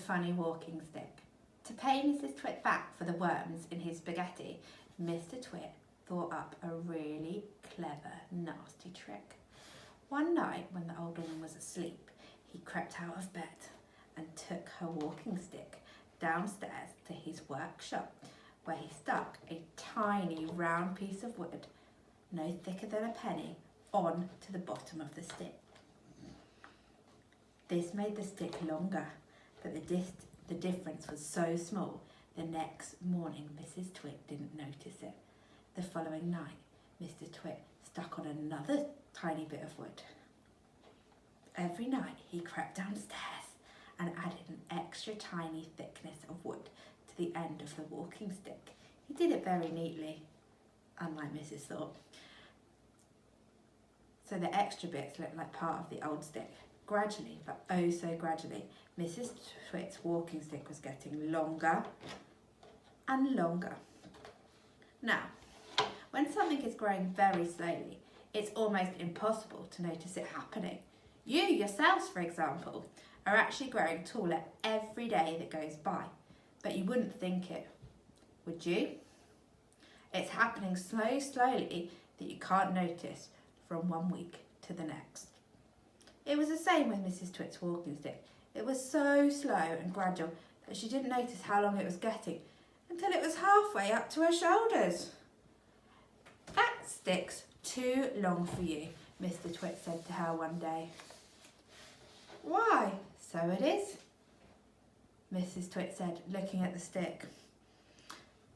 funny walking stick. To pay Mrs Twit back for the worms in his spaghetti, Mr Twit thought up a really clever, nasty trick. One night when the old woman was asleep, he crept out of bed and took her walking stick downstairs to his workshop, where he stuck a tiny round piece of wood, no thicker than a penny, on to the bottom of the stick. This made the stick longer, but the difference was so small, the next morning Mrs Twit didn't notice it. The following night, Mr Twit stuck on another tiny bit of wood. Every night he crept downstairs and added an extra tiny thickness of wood to the end of the walking stick. He did it very neatly, unlike Mrs Thorp. So the extra bits looked like part of the old stick. Gradually, but oh so gradually, Mrs Twit's walking stick was getting longer and longer. Now, when something is growing very slowly, it's almost impossible to notice it happening. You yourselves, for example, are actually growing taller every day that goes by, but you wouldn't think it, would you? It's happening so slowly that you can't notice from one week to the next. It was the same with Mrs Twit's walking stick. It was so slow and gradual that she didn't notice how long it was getting until it was halfway up to her shoulders. That stick's too long for you, Mr Twit said to her one day. Why, so it is, Mrs Twit said, looking at the stick.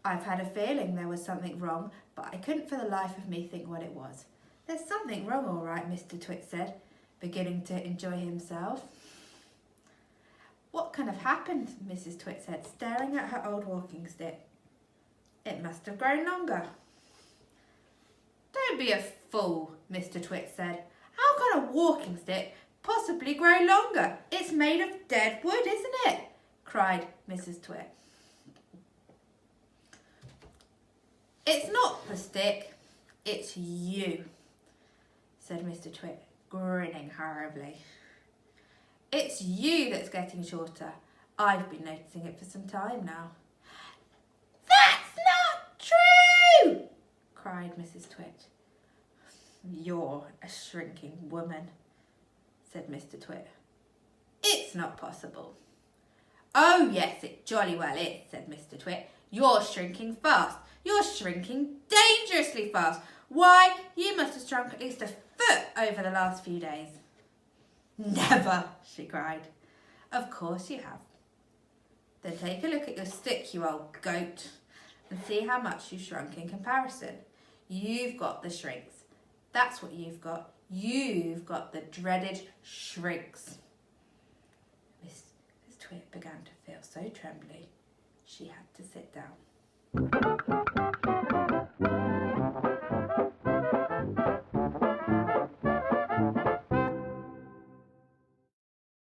I've had a feeling there was something wrong, but I couldn't for the life of me think what it was. There's something wrong, all right, Mr Twit said, beginning to enjoy himself. What can have happened, Mrs Twit said, staring at her old walking stick. It must have grown longer. Don't be a fool, Mr Twit said. How can a walking stick possibly grow longer? It's made of dead wood, isn't it? Cried Mrs Twit. It's not the stick, it's you, said Mr Twit, grinning horribly. It's you that's getting shorter. I've been noticing it for some time now. That's not true, cried Mrs Twit. You're a shrinking woman, said Mr Twit. It's not possible. Oh yes, it jolly well is, said Mr Twit. You're shrinking fast. You're shrinking dangerously fast. Why, you must have shrunk at least a foot over the last few days. Never, she cried. Of course you have. Then take a look at your stick, you old goat, and see how much you've shrunk in comparison. You've got the shrinks. That's what you've got. You've got the dreaded shrinks. Miss Twit began to feel so trembly, she had to sit down.